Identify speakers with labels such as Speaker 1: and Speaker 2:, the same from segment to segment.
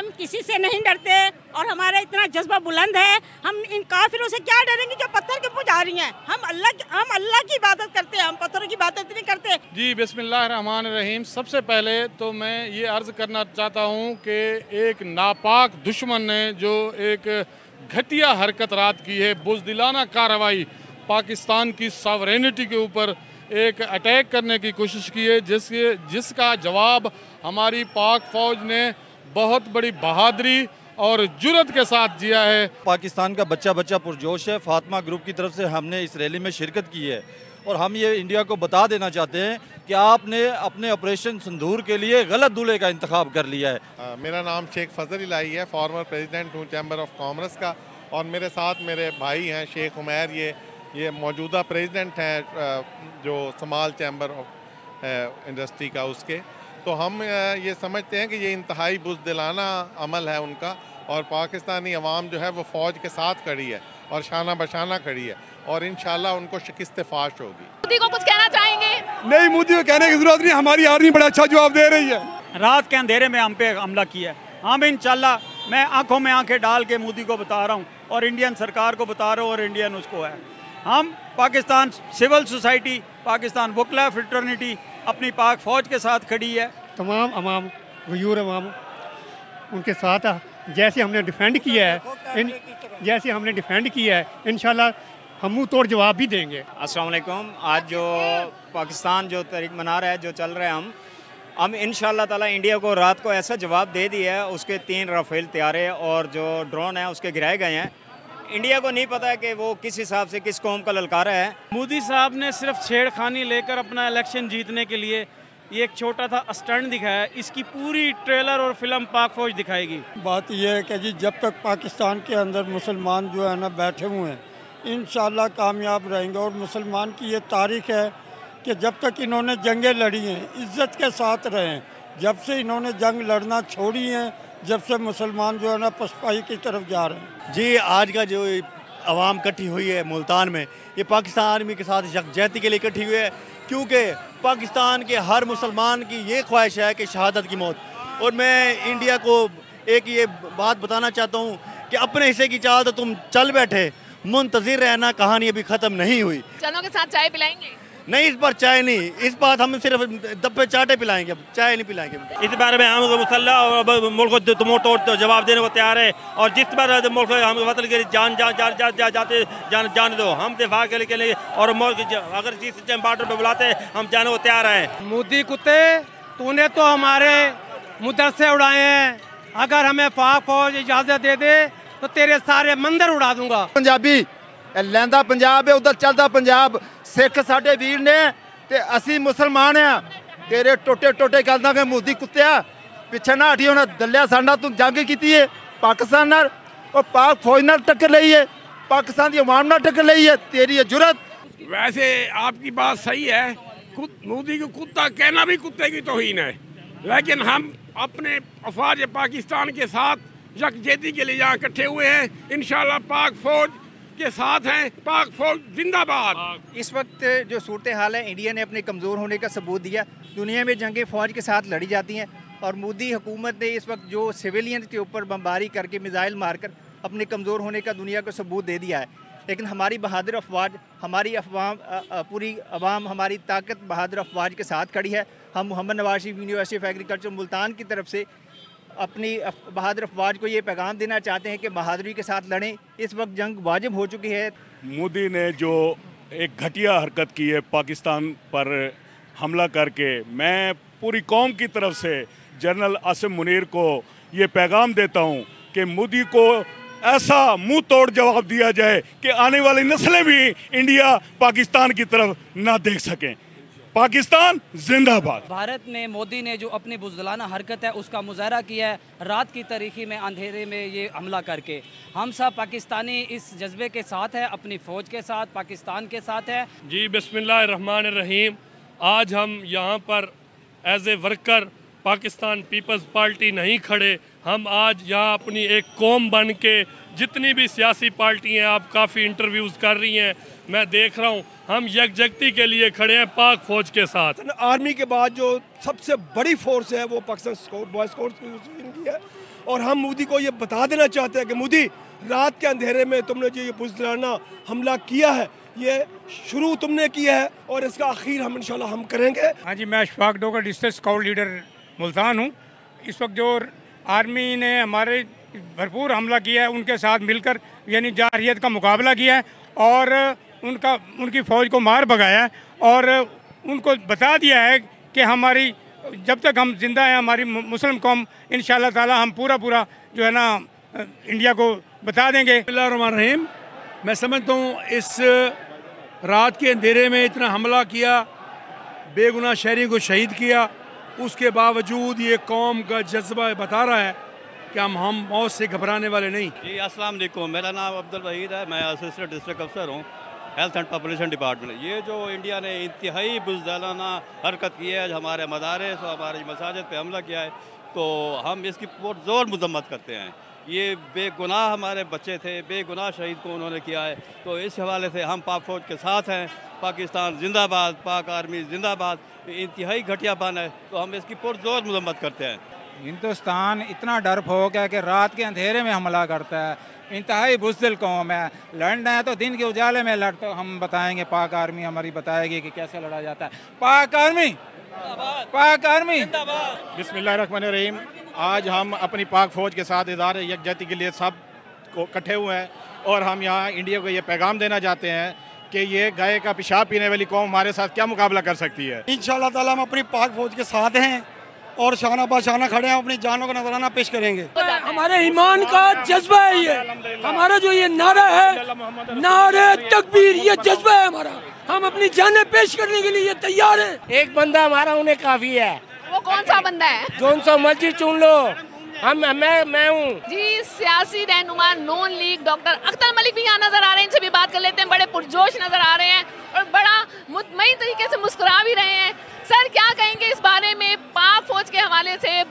Speaker 1: हम किसी से नहीं डरते और हमारा इतना जज्बा बुलंद है। हम इन काफिरों से क्या डरेंगे जो पत्थर के पुजारी हैं। हम अल्लाह की इबादत करते हैं, हम पत्थरों की इबादत नहीं करते।
Speaker 2: जी बिस्मिल्लाहिर्रहमानिर्रहीम। सबसे पहले तो मैं ये अर्ज़ करना चाहता हूँ कि एक नापाक दुश्मन ने जो एक घटिया हरकत रात की है, बुज़दिलाना कार्रवाई पाकिस्तान की सॉवरेनिटी के ऊपर एक अटैक करने की कोशिश की है, जिसका जवाब हमारी पाक फ़ौज ने बहुत बड़ी बहादुरी और जुर्रत के साथ दिया है।
Speaker 3: पाकिस्तान का बच्चा बच्चा पुरजोश है। फातिमा ग्रुप की तरफ से हमने इस रैली में शिरकत की है और हम ये इंडिया को बता देना चाहते हैं कि आपने अपने ऑपरेशन सिंदूर के लिए गलत दूल्हे का इंतखाब कर लिया है।
Speaker 4: मेरा नाम शेख फजल इलाही है, फॉर्मर प्रेसिडेंट हूँ चैम्बर ऑफ कॉमर्स का, और मेरे साथ मेरे भाई हैं शेख उमैर, ये मौजूदा प्रेसिडेंट हैं जो समाल चैम्बर ऑफ इंडस्ट्री का उसके। तो हम ये समझते हैं कि ये इंतहाई बुज़दिलाना अमल है उनका, और पाकिस्तानी अवाम जो है वो फ़ौज के साथ खड़ी है और शाना बशाना खड़ी है, और इंशाल्लाह उनको शिकस्त फाश होगी।
Speaker 5: मोदी को कुछ कहना चाहेंगे?
Speaker 6: नहीं, मोदी को कहने की जरूरत नहीं, हमारी आर्मी बड़ा अच्छा जवाब दे रही है।
Speaker 7: रात के अंधेरे में हम पे हमला किया है। हम इंशाल्लाह मैं आंखों में आंखें डाल के मोदी को बता रहा हूँ और इंडियन सरकार को बता रहा हूँ और इंडियन उसको है। हम पाकिस्तान सिविल सोसाइटी, पाकिस्तान वकला फ्रेटर्निटी अपनी पाक फ़ौज के साथ खड़ी है।
Speaker 8: तमाम अवाम गयूर अवाम उनके साथ जैसे हमने डिफेंड किया है, इंशाल्लाह हम मुँह तोड़ जवाब भी देंगे।
Speaker 9: अस्सलाम वालेकुम। आज जो पाकिस्तान जो तारीख मना रहा है, जो चल रहे हैं, हम इंशाल्लाह ताला इंडिया को रात को ऐसा जवाब दे दिया है। उसके 3 राफेल तैयारे और जो ड्रोन है उसके गिराए गए हैं। इंडिया को नहीं पता है कि वो किस हिसाब से किस कौम का ललकारा है।
Speaker 7: मोदी साहब ने सिर्फ छेड़खानी लेकर अपना इलेक्शन जीतने के लिए ये एक छोटा था स्टंट दिखाया। इसकी पूरी ट्रेलर और फिल्म पाक फौज दिखाएगी।
Speaker 8: बात यह है कि जी जब तक पाकिस्तान के अंदर मुसलमान जो है ना बैठे हुए हैं, इंशाल्लाह कामयाब रहेंगे। और मुसलमान की ये तारीख है कि जब तक इन्होंने जंगें लड़ी हैं इज़्ज़त के साथ रहें। जब से इन्होंने जंग लड़ना छोड़ी है, जब से मुसलमान जो है ना पसपाही की तरफ जा रहे हैं।
Speaker 10: जी आज का जो आवाम इकट्ठी हुई है मुल्तान में, ये पाकिस्तान आर्मी के साथ यकजहती के लिए इकट्ठी हुई है, क्योंकि पाकिस्तान के हर मुसलमान की ये ख्वाहिश है कि शहादत की मौत। और मैं इंडिया को एक ये बात बताना चाहता हूँ कि अपने हिस्से की चाह तो तुम चल बैठे, मुंतज़िर रहना, कहानी अभी ख़त्म नहीं हुई।
Speaker 5: चनों के साथ चाय पिलाएंगे?
Speaker 10: नहीं, इस बार चाय नहीं, इस बार हम सिर्फ दब्बे चाटे पिलाएंगे, चाय नहीं पिलाएंगे।
Speaker 7: इस बारे में हम मुसल्ला और मुल्क को तुम तोड़ जवाब देने को तैयार है। और जिस बार मुल्क हम वतन के लिए जान दो, हम दिफा के लिए और अगर जिस बॉर्डर पर बुलाते हम जाने को तैयार हैं।
Speaker 11: मोदी कुत्ते, तूने तो हमारे मदरसे उड़ाए हैं, अगर हमें पाक फौज इजाज़त दे दे तो तेरे सारे मंदिर उड़ा दूंगा।
Speaker 3: पंजाबी लैंदा पंजाब है, उधर चलता पंजाब। सिख साडे वीर ने ते असी मुसलमान हैं। तेरे टोटे टोटे गलदा के मोदी कुत्तिया पिछे ना हटी। होना दलिया साडा तू जंग की है पाकिस्तान नाल और पाक फौज नाल टक्कर लई है, पाकिस्तान की अवाम नाल टक्कर लई है। तेरी ये जुरत।
Speaker 6: वैसे आपकी बात सही है, मोदी को कुत्ता कहना भी कुत्ते की तौहीन है, लेकिन हम अपने अफवाज पाकिस्तान के साथ यकजहती के लिए यहाँ इकट्ठे हुए हैं। इंशाल्लाह पाक फौज के साथ हैं, पाक फौज जिंदाबाद।
Speaker 12: इस वक्त जो सूरत हाल है, इंडिया ने अपने कमज़ोर होने का सबूत दिया। दुनिया में जंगें फ़ौज के साथ लड़ी जाती हैं और मोदी हुकूमत ने इस वक्त जो सिविलियन के ऊपर बमबारी करके मिसाइल मारकर अपने कमज़ोर होने का दुनिया को सबूत दे दिया है। लेकिन हमारी बहादुर अफवाज, हमारी अफवाम, पूरी अवाम, हमारी ताकत बहादुर अफवाज के साथ खड़ी है। हम Mohammad Nawaz Sharif university of agriculture Multan की तरफ से अपनी बहादुर अफवाज को ये पैगाम देना चाहते हैं कि बहादुरी के साथ लड़ें। इस वक्त जंग वाजिब हो चुकी है।
Speaker 13: मोदी ने जो एक घटिया हरकत की है पाकिस्तान पर हमला करके, मैं पूरी कौम की तरफ से जनरल आसिम मुनीर को ये पैगाम देता हूँ कि मोदी को ऐसा मुंह तोड़ जवाब दिया जाए कि आने वाली नस्लें भी इंडिया पाकिस्तान की तरफ ना देख सकें। पाकिस्तान जिंदाबाद।
Speaker 14: भारत में मोदी ने जो अपनी बुज़दिलाना हरकत है उसका मुजाहरा किया है, रात की तारीकी में अंधेरे में ये हमला करके। हम सब पाकिस्तानी इस जज्बे के साथ है, अपनी फ़ौज के साथ, पाकिस्तान के साथ है।
Speaker 2: जी बिस्मिल्लाहिर्रहमानिर्रहीम। आज हम यहाँ पर as a worker Pakistan Peoples Party नहीं खड़े, हम आज यहाँ अपनी एक कौम बन के
Speaker 15: जितनी भी सियासी पार्टी हैं, आप काफ़ी इंटरव्यूज़ कर रही हैं, मैं देख रहा हूँ, हम यकजहती के लिए खड़े हैं पाक फौज के साथ।
Speaker 6: आर्मी के बाद जो सबसे बड़ी फोर्स है वो पाकिस्तान बॉय स्काउट्स की है, और हम मोदी को ये बता देना चाहते हैं कि मोदी, रात के अंधेरे में तुमने जो ये बुज़दिलाना हमला किया है, ये शुरू तुमने किया है और इसका आखिर हम इंशाल्लाह हम करेंगे।
Speaker 16: हाँ जी, मैं Ashfaq Dogar district scout leader Multan हूँ। इस वक्त जो आर्मी ने हमारे भरपूर हमला किया है, उनके साथ मिलकर यानी जारहियत का मुकाबला किया है और उनकी फ़ौज को मार भगाया है और उनको बता दिया है कि हमारी जब तक हम जिंदा हैं, हमारी मुस्लिम कौम इंशाअल्लाह ताला हम पूरा जो है ना इंडिया को बता देंगे।
Speaker 6: बिस्मिल्लाहिर्रहमानिर्रहीम। मैं समझता हूँ इस रात के अंधेरे में इतना हमला किया, बेगुनाह शहरी को शहीद किया, उसके बावजूद ये कौम का जज्बा बता रहा है कि हम मौत से घबराने वाले नहीं।
Speaker 17: जी अस्सलाम वालेकुम, मेरा नाम अब्दुल वहीद है, मैं असिस्टेंट डिस्ट्रिक्ट अफसर हूँ हेल्थ एंड पॉपुलेशन डिपार्टमेंट। ये जो इंडिया ने इंतहाई बुज़दिलाना हरकत की है, हमारे मदारिस और हमारे मसाजिद पे हमला किया है, तो हम इसकी पुरज़ोर मज़म्मत करते हैं। ये बेगुनाह हमारे बच्चे थे, बेगुनाह शहीद को उन्होंने किया है, तो इस हवाले से हम पाक फ़ौज के साथ हैं। पाकिस्तान जिंदाबाद, पाक आर्मी जिंदाबाद। इंतहाई घटियापन है, तो हम इसकी पुरज़ोर मज़म्मत करते हैं।
Speaker 16: हिंदुस्तान इतना डर हो गया कि रात के अंधेरे में हमला करता है, इंतहाई बुज़दिल कौम है। लड़ना है तो दिन के उजाले में लड़, तो हम बताएंगे, पाक आर्मी हमारी बताएगी कि कैसे लड़ा जाता है। पाक आर्मी, पाक आर्मी।
Speaker 18: बिस्मिल्लाहिर्रहमानिर्रहीम। आज हम अपनी पाक फ़ौज के साथ इदारे यकजहती के लिए सब को इकट्ठे हुए हैं और हम यहाँ इंडिया को ये पैगाम देना चाहते हैं कि ये गाय का पेशाब पीने वाली कौम हमारे साथ क्या मुकाबला कर सकती है।
Speaker 8: इंशाअल्लाह ताला हम अपनी पाक फ़ौज के साथ हैं और शाना बाशाना खड़े हैं, अपनी जानों का नजराना पेश करेंगे।
Speaker 11: हमारे ईमान का जज्बा है ये, हमारा जो ये नारा है, नारे तकबीर, ये जज्बा है हमारा। हम अपनी जानें पेश करने के लिए तैयार हैं। एक बंदा हमारा उन्हें काफी है।
Speaker 5: वो कौन सा बंदा है?
Speaker 11: जोन सा मर्जी चुन लो, मैं हूँ
Speaker 5: जी। सियासी रहनुमा नून लीग डॉक्टर अख्तर मलिक भी यहाँ नजर आ रहे हैं, इनसे भी बात कर लेते हैं। बड़े पुरजोश नजर आ रहे हैं और बड़ा मुतमईन तरीके से मुस्कुरा भी रहे हैं। सर, क्या कहेंगे इस बारे में? पाक फौज के हवाले से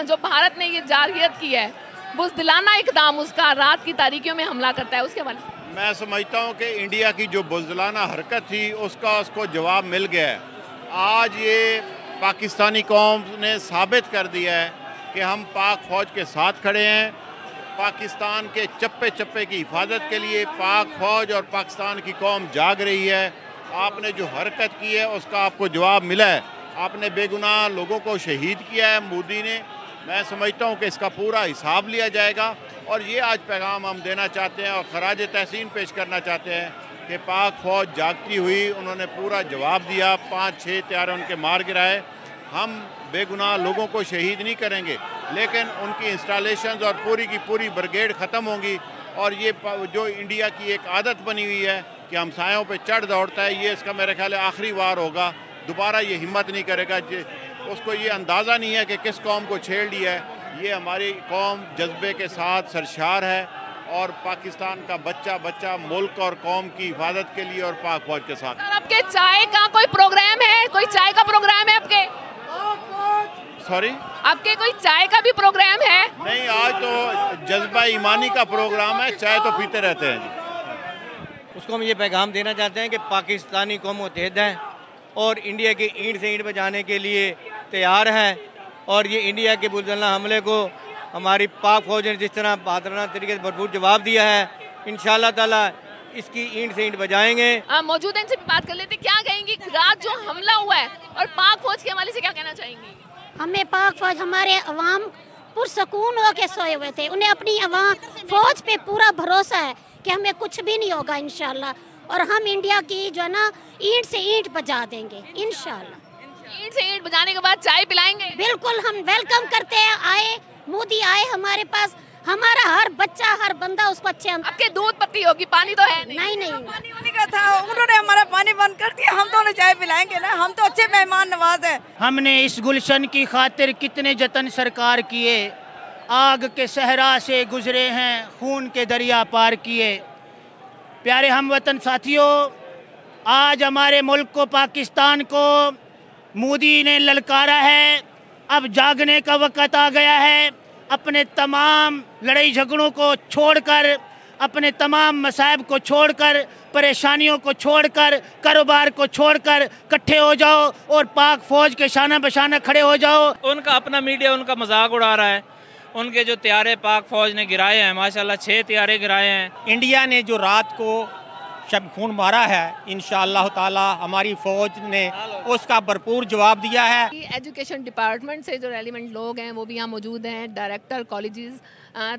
Speaker 5: जो भारत ने ये जारहियत की है, बुज़दिलाना इक़दाम उसका, रात की तारीकियों में हमला करता है, उसके हवाले से
Speaker 18: मैं समझता हूँ कि इंडिया की जो बुज़दिलाना हरकत थी उसको जवाब मिल गया है। आज ये पाकिस्तानी कौम ने साबित कर दिया है कि हम पाक फ़ौज के साथ खड़े हैं। पाकिस्तान के चप्पे चप्पे की हिफाजत के लिए पाक फ़ौज और पाकिस्तान की कौम जाग रही है। आपने जो हरकत की है उसका आपको जवाब मिला है। आपने बेगुनाह लोगों को शहीद किया है मोदी ने। मैं समझता हूँ कि इसका पूरा हिसाब लिया जाएगा और ये आज पैगाम हम देना चाहते हैं और खराज तहसीन पेश करना चाहते हैं कि पाक फ़ौज जागती हुई, उन्होंने पूरा जवाब दिया। 5-6 त्यारे उनके मार गिराए। हम बेगुनाह लोगों को शहीद नहीं करेंगे, लेकिन उनकी इंस्टॉलेशंस और पूरी की पूरी ब्रिगेड ख़त्म होंगी। और ये जो इंडिया की एक आदत बनी हुई है कि हमसायों पे चढ़ दौड़ता है, ये इसका मेरे ख्याल है आखिरी वार होगा। दोबारा ये हिम्मत नहीं करेगा। उसको ये अंदाज़ा नहीं है कि किस कौम को छेड़ लिया है। ये हमारी कौम जज्बे के साथ सरशार है और पाकिस्तान का बच्चा मुल्क और कौम की हिफाजत के लिए और पाक फ़ौज के साथ।
Speaker 5: सर, आपके चाय का कोई प्रोग्राम है? कोई चाय का प्रोग्राम है आपके?
Speaker 18: सॉरी,
Speaker 5: आपके कोई चाय का भी प्रोग्राम है?
Speaker 18: नहीं, आज तो जज्बा ईमानी का प्रोग्राम है, चाय तो पीते रहते हैं जी।
Speaker 10: उसको हम ये पैगाम देना चाहते हैं कि पाकिस्तानी कौम मुत्तहिद है और इंडिया की ईंट से ईंट बजाने के लिए तैयार है। और ये इंडिया के बुज़दिलाना हमले को हमारी पाक फ़ौज ने जिस तरह बहादुराना तरीके से भरपूर जवाब दिया है, इंशाअल्लाह ताला इसकी ईंट से ईंट बजाएंगे।
Speaker 5: मौजूद इनसे भी बात कर लेते। क्या कहेंगी रात जो हमला हुआ है और पाक फौज के हवाले से क्या कहना चाहेंगी?
Speaker 19: हमें पाक फौज, हमारे अवाम पुरसकून होकर सोए हुए थे, उन्हें अपनी अवाम फौज पे पूरा भरोसा है कि हमें कुछ भी नहीं होगा इंशाल्लाह। और हम इंडिया की जो है ना ईंट से ईंट बजा देंगे इंशाल्लाह।
Speaker 5: ईंट से ईंट बजाने के बाद चाय पिलाएंगे?
Speaker 19: बिल्कुल, हम वेलकम करते हैं। आए मोदी, आए हमारे पास। हमारा हर बच्चा, हर बंदा उसको अच्छे।
Speaker 5: आपके दूध पत्ती होगी, पानी तो है
Speaker 19: नहीं? नहीं,
Speaker 1: पानी होने का था, उन्होंने हमारा पानी बंद कर दिया। हम तो उन्हें चाय पिलाएंगे ना, हम तो अच्छे मेहमान नवाज हैं।
Speaker 20: हमने इस गुलशन की खातिर कितने जतन सरकार किए, आग के सहरा से गुजरे हैं, खून के दरिया पार किए। प्यारे हमवतन साथियों, आज हमारे मुल्क को, पाकिस्तान को मोदी ने ललकारा है। अब जागने का वक़्त आ गया है। अपने तमाम लड़ाई झगड़ों को छोड़कर अपने तमाम मसाइब को छोड़कर, परेशानियों को छोड़कर, कारोबार को छोड़कर इकट्ठे हो जाओ और पाक फौज के शाना बशाना खड़े हो जाओ।
Speaker 21: उनका अपना मीडिया उनका मजाक उड़ा रहा है। उनके जो त्यारे पाक फौज ने गिराए हैं, माशाल्लाह 6 त्यारे गिराए हैं।
Speaker 22: इंडिया ने जो रात को शब खून मारा है, इंशाअल्लाह ताला हमारी फौज ने उसका भरपूर जवाब दिया है।
Speaker 5: एजुकेशन डिपार्टमेंट से जो रेलिवेंट लोग हैं वो भी यहाँ मौजूद हैं। डायरेक्टर कॉलेजेस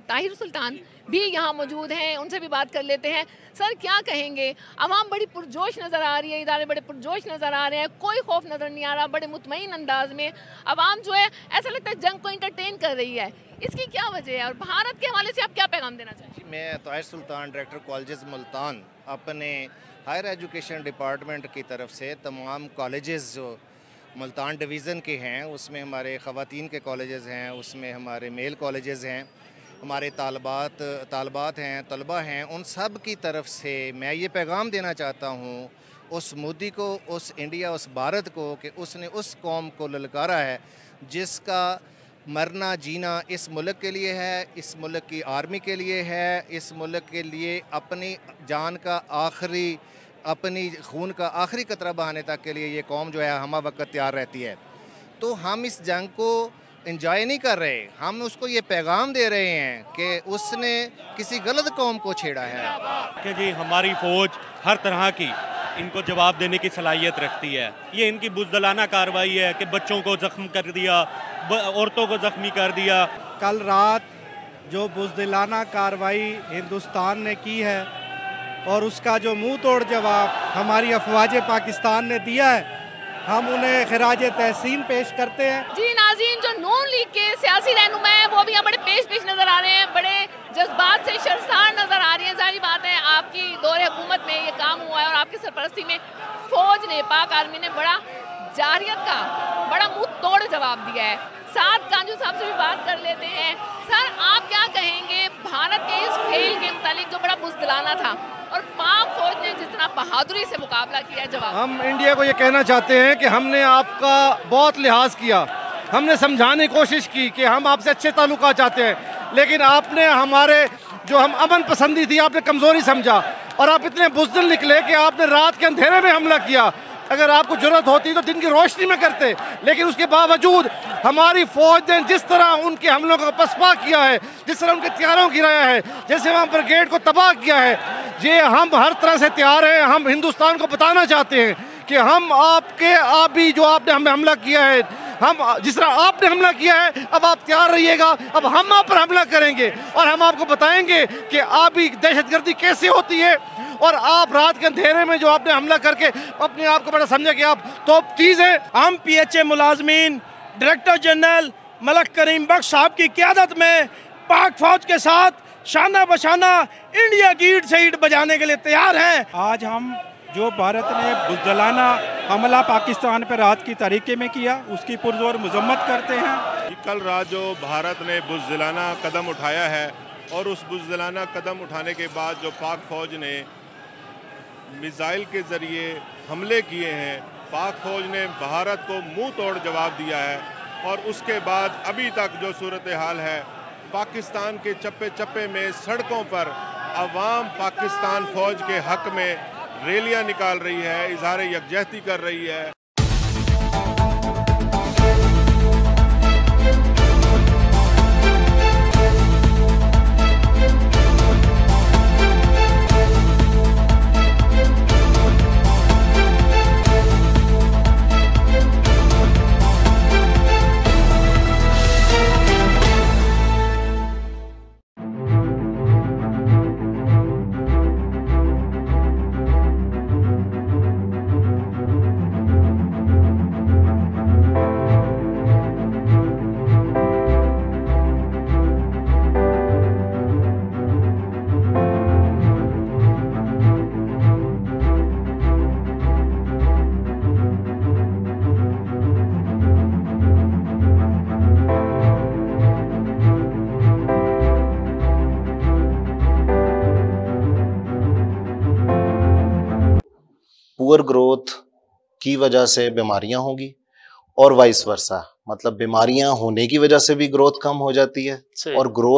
Speaker 5: ताहिर सुल्तान भी यहाँ मौजूद हैं, उनसे भी बात कर लेते हैं। सर क्या कहेंगे, अवाम बड़ी पुरजोश नज़र आ रही है, इदारे बड़े पुरजोश नज़र आ रहे हैं, कोई खौफ नज़र नहीं आ रहा, बड़े मुतमईन अंदाज में अवाम जो है ऐसा लगता है जंग को इंटरटेन कर रही है। इसकी क्या वजह है और भारत के हवाले से आप क्या पैगाम देना चाहेंगे?
Speaker 23: मैं ताहिर सुल्तान, डायरेक्टर कॉलेजेस मुल्तान, अपने हायर एजुकेशन डिपार्टमेंट की तरफ से तमाम कॉलेजेस जो मुल्तान डिवीज़न के हैं उसमें हमारे ख़वातीन के कॉलेजेस हैं, उसमें हमारे मेल कॉलेजेस हैं, हमारे तालबात हैं, तलबा हैं, उन सब की तरफ से मैं ये पैगाम देना चाहता हूँ उस मोदी को, उस इंडिया, उस भारत को कि उसने उस कौम को ललकारा है जिसका मरना जीना इस मुल्क के लिए है, इस मुल्क की आर्मी के लिए है, इस मुल्क के लिए अपनी जान का आखिरी, अपनी खून का आखिरी कतरा बहाने तक के लिए ये कौम जो है हमा वक्त तैयार रहती है। तो हम इस जंग को एंजॉय नहीं कर रहे, हम उसको ये पैगाम दे रहे हैं कि उसने किसी गलत कौम को छेड़ा है
Speaker 10: कि जी हमारी फ़ौज हर तरह की इनको जवाब देने की सलाहियत रखती है। ये इनकी बुज़दिलाना कार्रवाई है कि बच्चों को ज़ख्म कर दिया, औरतों को ज़ख्मी कर दिया।
Speaker 24: कल रात जो बुज़दिलाना कार्रवाई हिंदुस्तान ने की है और उसका जो मुंह तोड़ जवाब हमारी अफवाज पाकिस्तान ने दिया है, हम उन्हें खिराज तहसीन पेश करते हैं।
Speaker 5: जी नाज़रीन, जो नून लीग के सियासी रहनुमा हैं वो भी यहाँ बड़े पेश नज़र आ रहे हैं, बड़े जज्बात से शर्मसार नज़र आ रही है। जाहिर बात है आपकी दौरे हुकूमत में ये काम हुआ है और आपकी सरपरस्ती में फौज ने, पाक आर्मी ने बड़ा जारियत का बड़ा मुंह तोड़ जवाब दिया है। साथ कांजू साहब से भी बात कर लेते हैं। सर आप क्या कहेंगे भारत के इस फेल के मुतालिक जो बड़ा बुज़दिलाना था और पाक फौज ने जिस तरह बहादुरी से मुकाबला किया? जवाब
Speaker 24: हम इंडिया को ये कहना चाहते हैं कि हमने आपका बहुत लिहाज किया, हमने समझाने की कोशिश की कि हम आपसे अच्छे ताल्लुकात चाहते हैं, लेकिन आपने हमारे जो हम अमन पसंदी थी आपने कमज़ोरी समझा और आप इतने बुज़दिल निकले कि आपने रात के अंधेरे में हमला किया। अगर आपको जरूरत होती तो दिन की रोशनी में करते, लेकिन उसके बावजूद हमारी फौज ने जिस तरह उनके हमलों का पसपा किया है, जिस तरह उनके तैयारों को गिराया है, जैसे वहाँ ब्रिगेड को तबाह किया है, ये हम हर तरह से तैयार हैं। हम हिंदुस्तान को बताना चाहते हैं कि हम आपके आप भी जो आपने हमें हमला किया है, हम जिस तरह आपने हमला किया है अब आप तैयार रहिएगा, अब हम आप पर हमला करेंगे और हम आपको बताएंगे कि आप भी दहशतगर्दी कैसे होती है। और आप रात के अंधेरे में जो आपने हमला करके अपने आप को बड़ा समझा कि आप तो चीज़ है।
Speaker 22: हम PHA मुलाजमीन डायरेक्टर जनरल मलक करीम बख्श साहब की क़यादत में पाक फौज के साथ शाना बशाना इंडिया की ईंट से ईंट बजाने के लिए तैयार हैं।
Speaker 24: आज हम जो भारत ने बुज़दिलाना हमला पाकिस्तान पर रात की तारीखे में किया उसकी पुरजोर मजम्मत करते हैं।
Speaker 18: कल रात जो भारत ने बुज़दिलाना कदम उठाया है और उस बुज़दिलाना कदम उठाने के बाद जो पाक फौज ने मिसाइल के ज़रिए हमले किए हैं, पाक फौज ने भारत को मुंह तोड़ जवाब दिया है और उसके बाद अभी तक जो सूरत हाल है पाकिस्तान के चप्पे चप्पे में सड़कों पर अवाम पाकिस्तान फौज के हक में रैलियां निकाल रही है, इजहार यकजहती कर रही है।
Speaker 25: पुअर ग्रोथ की वजह से बीमारियां होगी और वाइस वर्सा, मतलब बीमारियां होने की वजह से भी ग्रोथ कम हो जाती है और ग्रोथ